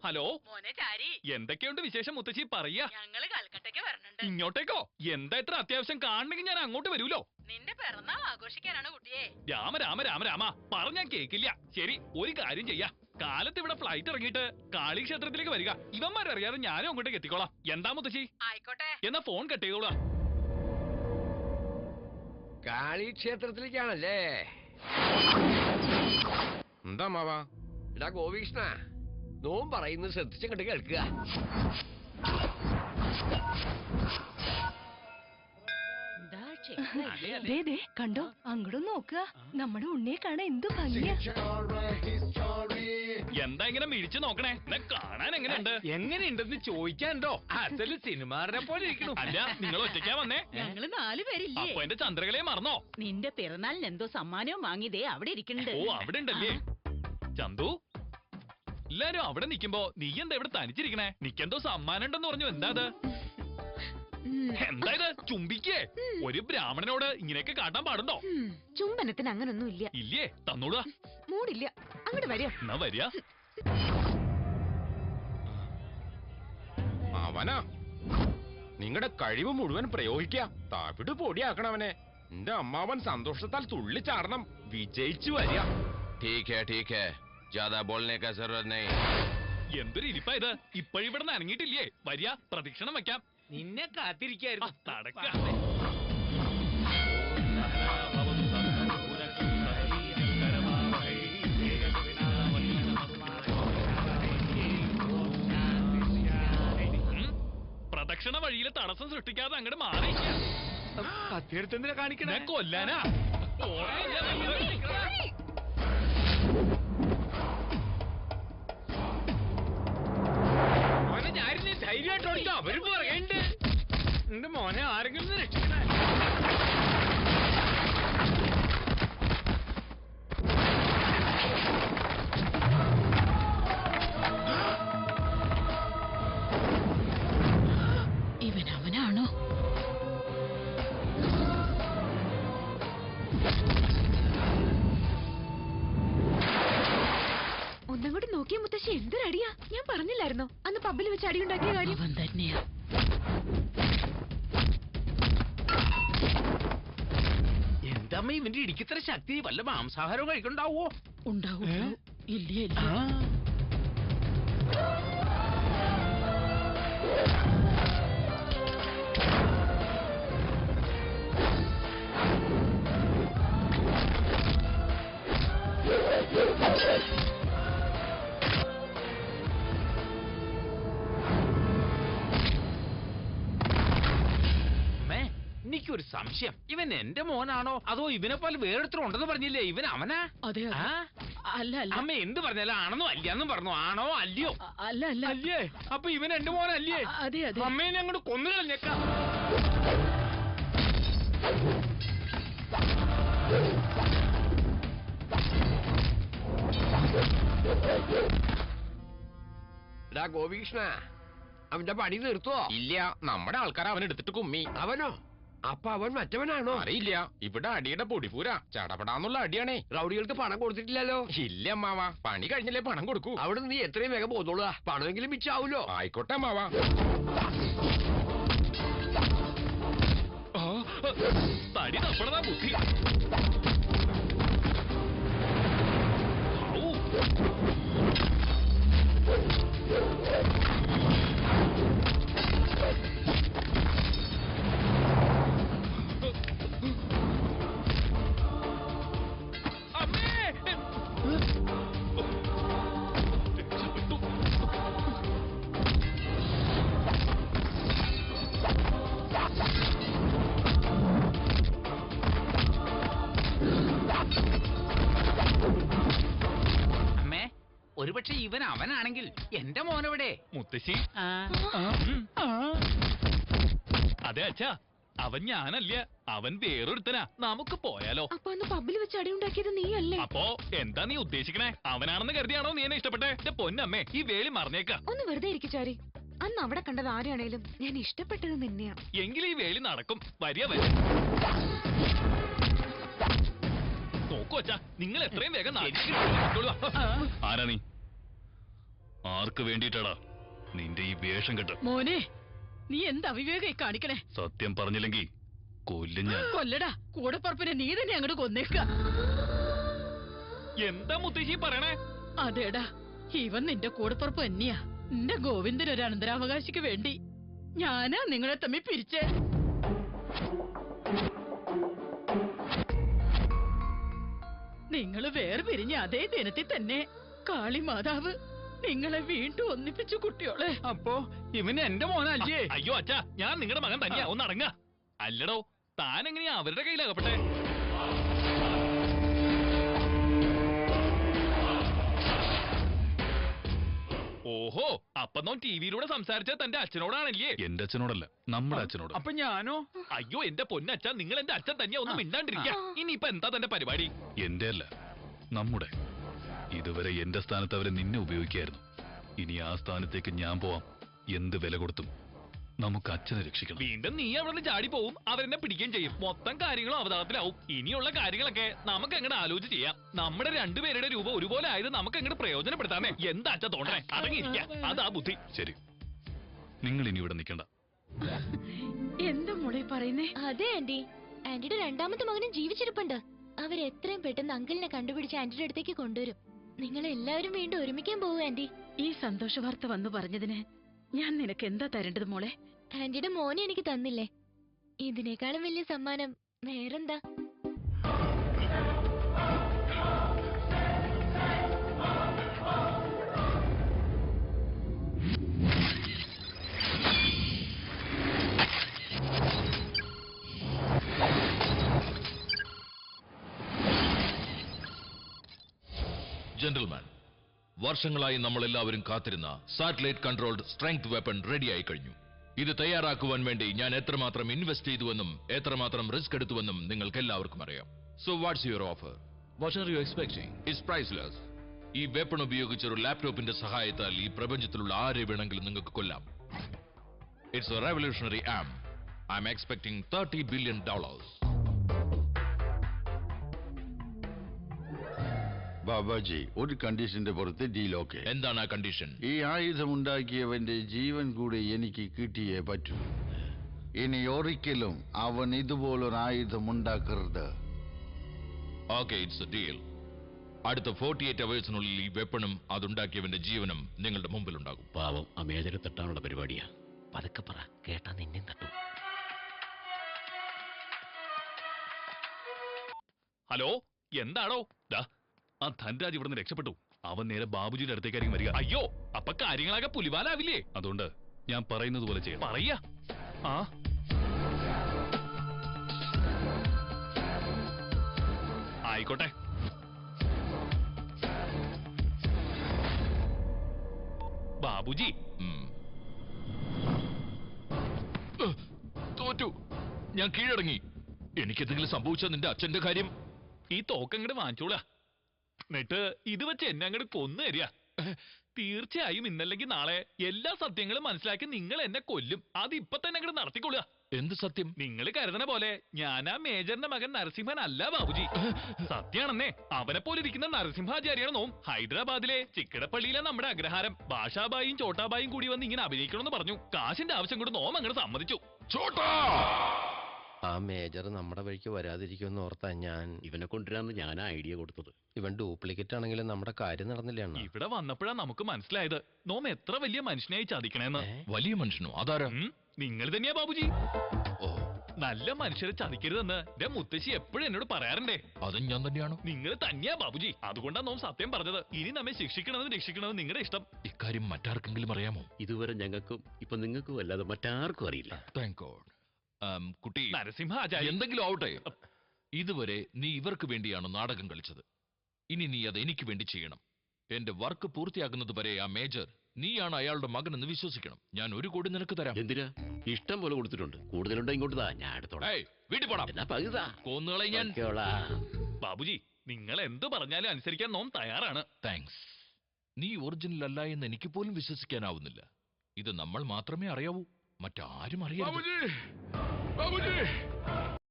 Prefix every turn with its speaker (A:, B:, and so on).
A: Hello
B: മോനെ ചാരി,
A: എന്തൊക്കെയുണ്ട് വിശേഷം മുത്തശ്ശി? പറയാ.
B: ഞങ്ങള് കൽക്കട്ടയ്ക്ക് വരണുണ്ട്.
A: ഇങ്ങോട്ടേക്കോ? എന്താ ഇത്ര അത്യാവശ്യം? കാണണമെങ്കിൽ ഞാൻ അങ്ങോട്ട് വരൂലോ.
B: നിന്റെ പിറന്നാൾ ആഘോഷിക്കാനാണ് കുട്ടിയെ.
A: രാമ രാമ രാമ രാമ പറഞ്ഞാൻ കേക്കില്ല. ശരി, ഒരു കാര്യം ചെയ്യാ. കാലത്ത് ഇവിടെ ഫ്ലൈറ്റ് ഇറങ്ങിയിട്ട് കാളി ക്ഷേത്രത്തിലേക്ക് വരിക. ഇവന്മാരറിയാതെ ഞാനും അങ്ങോട്ടേക്ക് എത്തിക്കോളാം. എന്താ മുത്തശ്ശി?
B: ആയിക്കോട്ടെ.
A: എന്നാ ഫോൺ കട്ട് ചെയ്തോളാം.
C: കാളി ക്ഷേത്രത്തിലേക്കാണല്ലേ?
D: എന്താ മാവാ?
C: എടാ ഗോപികൃഷ്ണ, നോം പറയുന്നത് ശ്രദ്ധിച്ചങ്ങോട്ട് കേൾക്കുക.
E: കണ്ടോ, അങ്ങോട്ടും നോക്കുക. നമ്മുടെ ഉണ്ണിയെ കാണാൻ എന്ത് ഭംഗിയാ.
A: എന്താ ഇങ്ങനെ മിഴിച്ചു നോക്കണേ? കാണാൻ എങ്ങനെയുണ്ട്?
D: എങ്ങനെയുണ്ടെന്ന് ചോദിക്കാണ്ടോ? അതില് സിനിമാറിനെ പോലെ ഇരിക്കണു.
A: അല്ല, നിങ്ങൾ ഒറ്റയ്ക്കാ വന്നേ?
B: ഞങ്ങള് 4 പേരില്ലേ?
A: അപ്പൊ എന്റെ ചന്ദ്രകലയെ മറന്നോ?
B: നിന്റെ പിറന്നാളിന് എന്തോ സമ്മാനവും വാങ്ങിയതേ അവിടെ ഇരിക്കുന്നുണ്ട്.
A: ഓ, അവിടെ ഉണ്ടല്ലേ ചന്തു? എല്ലാരും അവിടെ നിക്കുമ്പോ നീ എന്താ ഇവിടെ തനിച്ചിരിക്കണേ? നിക്കെന്തോ സമ്മാനം ഉണ്ടെന്ന് പറഞ്ഞു. എന്താ അത്? എന്താ ഇത്? ചുംബിക്കേ? ഒരു ബ്രാഹ്മണനോട് ഇങ്ങനെയൊക്കെ കാട്ടാൻ പാടുണ്ടോ?
E: ചുംബനത്തിന് അങ്ങനൊന്നും ഇല്ല.
A: ഇല്ലേ? തന്നോടാ.
E: മൂടില്ല. അങ്ങോട്ട് വരിക.
A: എന്നാ വരിക.
D: അവനാ നിങ്ങളുടെ കഴിവ് മുഴുവൻ പ്രയോഗിക്കാം. തവിട് പൊടിയാക്കണവനെ. എന്റെ അമ്മാവൻ സന്തോഷത്താൽ തുള്ളിച്ചാടണം. വിജയിച്ചു വരിക.
A: എന്തൊരു ഇരിപ്പാ ഇത്? ഇപ്പോഴിവിടെ നനങ്ങിയിട്ടില്ലേ? വരിക, പ്രദക്ഷിണം വെക്കാം.
D: നിന്നെ കാത്തിരിക്കായിരുന്നു.
A: നടക്ക. പ്രദക്ഷിണ വഴിയിലെ തടസ്സം സൃഷ്ടിക്കാതെ അങ്ങോട്ട് മാറിയില്ല.
D: കത്തിയെടുത്തെന്തിനാ കാണിക്കണേ?
A: കൊല്ലാനാ?
D: മോനെ ഞാനിനി ധൈര്യമായിട്ട് ഓടിച്ചോ. അവര് പറയണ്ട് എന്റെ മോനെ ആരെങ്കിലും രക്ഷിക്കണേ.
B: അവനാണോ?
E: ഒന്നും കൂടി നോക്കിയ മുത്തശ്ശി, എന്തൊരടിയാ. ഞാൻ പറഞ്ഞില്ലായിരുന്നോ അന്ന് പബ്ബിൽ വെച്ച് അടിയുണ്ടാക്കിയ കാര്യം?
B: അവൻ തന്നെയാ.
D: എന്താ ഇവന്റെ ഇടിക്കിത്ര ശക്തി? വല്ല മാംസാഹാരവും കഴിക്കണ്ടാവോ?
B: ഉണ്ടാവൂ. ഇല്ല.
D: എനിക്കൊരു സംശയം. ഇവൻ എന്റെ മോനാണോ അതോ ഇവനെ പോലെ വേറെടുത്തും ഉണ്ടെന്ന് പറഞ്ഞില്ലേ? ഇവൻ അവനാ?
B: അതെ. അല്ല.
D: അമ്മ എന്ത് പറഞ്ഞാലും ആണെന്നോ അല്ലയെന്നും പറഞ്ഞു. ആണോ അല്ലയോ?
B: അല്ല.
D: അല്ലേ? അപ്പൊ ഇവൻ എന്റെ മോനല്ലേ?
B: അതെ.
D: അമ്മേനെ അങ്ങോട്ട് കൊന്നു കളഞ്ഞേക്കാം.
C: എടാ ഗോപികൃഷ്ണ, അവന്റെ പണി നിർത്തുവോ?
D: ഇല്ല, നമ്മുടെ ആൾക്കാർ അവൻ എടുത്തിട്ട് കുമ്മി.
C: അവനോ? അപ്പൊ അവൻ മറ്റവനാണോ?
D: അറിയില്ല. ഇവിടെ അടിയുടെ പൊടിപൂരാ. ചടപടാന്നുള്ള അടിയാണേ.
C: റൗഡികൾക്ക് പണം കൊടുത്തിട്ടില്ലല്ലോ?
D: ഇല്ല അമ്മാവാ, പണി കഴിഞ്ഞല്ലേ പണം കൊടുക്കൂ.
C: അവിടെ നീ എത്രയും വേഗം പോന്നോളൂ. പണമെങ്കിലും മിച്ചാവൂലോ?
D: ആയിക്കോട്ടെ അമ്മാവാ.
A: തടി തപ്പണതാ ബുദ്ധി.
D: ഒരുപക്ഷെ ഇവൻ അവനാണെങ്കിൽ എന്റെ മോനെവിടെ?
A: മുത്തശ്ശി. അതെ അച്ഛാ, അവൻ ഞാനല്ല, അവൻ വേറൊരുത്തനാ. നമുക്ക് പോയാലോ?
E: അപ്പൊ അന്ന് പബ്ബിൽ വെച്ച് അടിയുണ്ടാക്കിയത് നീ അല്ലേ?
A: അപ്പോ എന്താ നീ ഉദ്ദേശിക്കണേ? അവനാണെന്ന് കരുതിയാണോ നീ എന്നെ ഇഷ്ടപ്പെട്ടെ? എന്റെ പൊന്നമ്മേ, ഈ വേലി മറന്നേക്ക.
E: ഒന്ന് വെറുതെ ഇരിക്കുചാരി. അന്ന് അവിടെ കണ്ടത് ആരെയാണേലും ഞാൻ ഇഷ്ടപ്പെട്ടത് നിന്നെയാ.
A: എങ്കിൽ ഈ വേലി നടക്കും. വരിക വരെ നോക്കൂ അച്ഛാ, നിങ്ങൾ എത്രയും വേഗം ആരാ നീ? ആർക്ക് വേണ്ടിയിട്ടാടാ നിന്റെ ഈ വേഷം കെട്ട്?
B: മോനെ, നീ എന്ത് അവിവേകായി കാണിക്കണേ?
A: സത്യം പറഞ്ഞില്ലെങ്കിൽ കൊല്ലും ഞാൻ.
B: കൊല്ലടാ, കൂടപ്പറപ്പിനെ നീ തന്നെ അങ്ങോട്ട് കൊന്നേക്ക.
A: എന്താ മുത്തശ്ശി പറയണേ?
B: അതേടാ, ഇവൻ നിന്റെ കൂടപ്പറപ്പ് തന്നെയാ. നിന്റെ ഗോവിന്ദൻ ഒരു അനന്തരാവകാശിക്ക് വേണ്ടി ഞാനാ നിങ്ങളെ തമ്മിൽ പിരിച്ചേ. നിങ്ങള് വേറെ പിരിഞ്ഞ അതേ ദിനത്തിൽ തന്നെ കാളി മാതാവ് നിങ്ങളെ വീണ്ടും ഒന്നിപ്പിച്ചു കുട്ടിയോളെ.
D: അപ്പോ ഇവന് എന്റെ മോനല്ലേ?
A: അയ്യോ അച്ഛാ, ഞാൻ നിങ്ങളുടെ മകൻ തന്നെയാ. ഒന്ന് അടങ്ങ. അല്ലടോ, താൻ എങ്ങനെയാ അവരുടെ കയ്യിലാകപ്പെട്ടെ? ഓഹോ, അപ്പൊ നോൻ ടിവിയിലൂടെ സംസാരിച്ച തന്റെ അച്ഛനോടാണല്ലേ? എന്റെ അച്ഛനോടല്ല, നമ്മുടെ അച്ഛനോട്.
D: അപ്പൊ ഞാനോ?
A: അയ്യോ എന്റെ പൊന്നച്ഛ, നിങ്ങൾ എന്റെ അച്ഛൻ തന്നെയാ. ഒന്നും മിണ്ടാണ്ടിരിക്കുക. ഇനിയിപ്പൊ എന്താ തന്റെ പരിപാടി? എന്റെ അല്ല, നമ്മുടെ. ഇതുവരെ എന്റെ സ്ഥാനത്ത് അവരെ നിന്നെ ഉപയോഗിക്കായിരുന്നു. ഇനി ആ സ്ഥാനത്തേക്ക് ഞാൻ പോവാം. എന്ത് വില കൊടുത്തും നമുക്ക് അച്ഛനെ രക്ഷിക്കണം. വീണ്ടും നീ അവിടെ ചാടി പോവും, അവരെന്നെ പിടിക്കുകയും ചെയ്യും. മൊത്തം കാര്യങ്ങളും അവതാളത്തിലാവും. ഇനിയുള്ള കാര്യങ്ങളൊക്കെ നമുക്ക് എങ്ങനെ ആലോചിച്ച് ചെയ്യാം. നമ്മുടെ രണ്ടുപേരുടെ രൂപ ഒരുപോലെ ആയത് നമുക്ക് എങ്ങനെ പ്രയോജനപ്പെടുത്താമേ? എന്താ അച്ഛ തോന്നണേ? അടങ്ങിയിരിക്കുക, അതാ ബുദ്ധി. ശരി, നിങ്ങൾ ഇനി ഇവിടെ നിൽക്കണ്ട.
B: എന്താ മോളെ പറയുന്നേ?
E: അതെ ആന്റി, ആന്റിയുടെ രണ്ടാമത്തെ മകനും ജീവിച്ചിരിപ്പുണ്ട്. അവരെത്രയും പെട്ടെന്ന് അങ്കിളിനെ കണ്ടുപിടിച്ച് ആന്റിയുടെ അടുത്തേക്ക് കൊണ്ടുവരും. നിങ്ങൾ എല്ലാവരും വീണ്ടും ഒരുമിക്കാൻ പോവൂ ആന്റി.
B: ഈ സന്തോഷ വാർത്ത വന്നു പറഞ്ഞതിന് ഞാൻ നിനക്ക് എന്താ തരേണ്ടത് മോളെ?
E: ആന്റിയുടെ മോനെ എനിക്ക് തന്നില്ലേ, ഇതിനേക്കാളും വലിയ സമ്മാനം വേറെന്താ?
F: ജെന്റിൽമാൻ, വർഷങ്ങളായി നമ്മൾ എല്ലാവരും കാത്തിരുന്ന സാറ്റലൈറ്റ് കൺട്രോൾഡ് സ്ട്രെങ്ത് വെപ്പൺ റെഡിയായി കഴിഞ്ഞു. ഇത് തയ്യാറാക്കുവാൻ വേണ്ടി ഞാൻ എത്രമാത്രം ഇൻവെസ്റ്റ് ചെയ്തുവെന്നും എത്രമാത്രം റിസ്ക് എടുത്തുവെന്നും നിങ്ങൾക്ക് എല്ലാവർക്കും അറിയാം. So what's your offer? What are you expecting? It's priceless. ഈ വെപ്പൺ ഉപയോഗിച്ച് ഒരു ലാപ്ടോപ്പിന്റെ സഹായത്താൽ ഈ പ്രപഞ്ചത്തിലുള്ള ആരെ വേണമെങ്കിലും നിങ്ങൾക്ക് കൊല്ലാം. It's a revolutionary arm. I'm expecting $30 billion.
G: Babaji, ഒരു കണ്ടീഷന്റെ പുറത്ത് ഡീൽ ഓക്കെ.
F: എന്താണ് ആ കണ്ടീഷൻ?
G: ഈ ആയുധം ഉണ്ടാക്കിയവന്റെ ജീവൻ കൂടെ എനിക്ക് കിട്ടിയേ പറ്റൂ. ഇനി ഒരിക്കലും അവൻ ഇതുപോലൊരു ആയുധം ഉണ്ടാക്കരുത്.
F: Okay, it's A deal. അടുത്ത 48 അവേഴ്സിനുള്ളിൽ ഈ വെപ്പണും അതുണ്ടാക്കിയവന്റെ ജീവനും നിങ്ങളുടെ മുമ്പിൽ ഉണ്ടാകും.
H: പാവം ആ മേജരെ തട്ടാനുള്ള പരിപാടിയാ. പതുക്കെ പറ, കേട്ടാ നിന്നെയും തട്ടും.
A: ഹലോ, എന്താണോ? ആ ധൻരാജ് ഇവിടുന്ന് രക്ഷപ്പെട്ടു. അവൻ നേരെ ബാബുജിയുടെ അടുത്തേക്കായിരിക്കും വരിക. അയ്യോ, അപ്പൊ കാര്യങ്ങളാകെ പുലിവാലാവില്ലേ? അതുകൊണ്ട് ഞാൻ പറയുന്നത് പോലെ ചെയ്യാം. പറയാ. ആ ആയിക്കോട്ടെ. ബാബുജി,
F: തോറ്റു. ഞാൻ കീഴടങ്ങി. എനിക്കെന്തെങ്കിലും സംഭവിച്ചാൽ നിന്റെ അച്ഛന്റെ കാര്യം?
A: ഈ തോക്കങ്ങട് വാങ്ങിച്ചോളാ. എന്നിട്ട് ഇത് വെച്ച് എന്നെ അങ്ങോട്ട് കൊന്നു തരിക. തീർച്ചയായും ഇന്നല്ലെങ്കിൽ നാളെ എല്ലാ സത്യങ്ങളും മനസ്സിലാക്കി നിങ്ങൾ എന്നെ കൊല്ലും. അത് ഇപ്പൊ തന്നെ അങ്ങോട്ട് നടത്തിക്കൊള്ളുക.
F: എന്ത് സത്യം?
A: നിങ്ങൾ കരുതണ പോലെ ഞാനാ മേജറിന്റെ മകൻ നരസിംഹൻ അല്ല ബാബുജി. സത്യാണെന്നേ. അവനെ പോലെ ഇരിക്കുന്ന നരസിംഹാചാര്യാണ് നോം. ഹൈദരാബാദിലെ ചിക്കടപ്പള്ളിയിലെ നമ്മുടെ അഗ്രഹാരം. ഭാഷാബായും ചോട്ടാബായും കൂടി വന്ന് ഇങ്ങനെ അഭിനയിക്കണമെന്ന് പറഞ്ഞു. കാശിന്റെ ആവശ്യം കൊണ്ട് നോം അങ്ങോട്ട് സമ്മതിച്ചു.
F: ചോട്ടാ,
H: ആ മേജർ നമ്മുടെ വഴിക്ക് വരാതിരിക്കുമെന്ന് ഓർത്താ ഞാൻ ഇവനെ കൊണ്ടുവരാന്ന് ഞാൻ ഐഡിയ കൊടുത്തത്. ഇവൻ ഡ്യൂപ്ലിക്കേറ്റ് ആണെങ്കിലും നമ്മുടെ കാര്യം നടന്നില്ല.
A: ഇവിടെ വന്നപ്പോഴാ നമുക്ക് മനസ്സിലായത് നോം എത്ര വലിയ മനുഷ്യനായി ചതിക്കണേന്ന്.
F: വലിയ മനുഷ്യനോ? അതാരാ?
A: നിങ്ങൾ തന്നെയാ ബാബുജി.
F: ഓ,
A: നല്ല മനുഷ്യരെ ചതിക്കരുതെന്ന് എന്റെ മുത്തശ്ശി എപ്പോഴും എന്നോട് പറയാറുണ്ടേ.
F: അതും ഞാൻ തന്നെയാണോ?
A: നിങ്ങൾ തന്നെയാ ബാബുജി. അതുകൊണ്ടാ നോം സത്യം പറഞ്ഞത്. ഇനി നമ്മെ ശിക്ഷിക്കണമെന്ന് രക്ഷിക്കണമെന്ന് നിങ്ങളുടെ ഇഷ്ടം.
F: ഇക്കാര്യം മറ്റാർക്കെങ്കിലും അറിയാമോ?
H: ഇതുവരെ ഞങ്ങൾക്കും ഇപ്പൊ നിങ്ങൾക്കും അല്ലാതെ മറ്റാർക്കും അറിയില്ല.
F: Thank God. കുട്ടി,
A: നരസിംഹാചാര്യ
F: എന്തെങ്കിലും ആവട്ടെ. ഇതുവരെ നീ ഇവർക്ക് വേണ്ടിയാണ് നാടകം കളിച്ചത്. ഇനി നീ അത് എനിക്ക് വേണ്ടി ചെയ്യണം. എന്റെ വർക്ക് പൂർത്തിയാക്കുന്നത് വരെ ആ മേജർ നീയാണ് അയാളുടെ മകനെന്ന് വിശ്വസിക്കണം. ഞാൻ 1 കോടി നിനക്ക് തരാം.
H: എന്തിനാ? ഇഷ്ടം പോലെ കൊടുത്തിട്ടുണ്ട്. കൂടുതലുണ്ടോ ഇങ്ങോട്ട് താ, ഞാൻ എടുത്തോളാം.
F: വീട്ടിൽ പോടാം.
H: എന്നാ പകുതാ
F: കൊന്നുകളെ ഞാൻ.
A: ബാബുജി, നിങ്ങൾ എന്ത് പറഞ്ഞാലും അനുസരിക്കാൻ നോം തയ്യാറാണ്.
F: താങ്ക്സ്. നീ ഒറിജിനൽ അല്ല എന്ന് എനിക്ക് പോലും വിശ്വസിക്കാനാവുന്നില്ല. ഇത് നമ്മൾ മാത്രമേ അറിയാവൂ, മറ്റാരും അറിയാവൂ.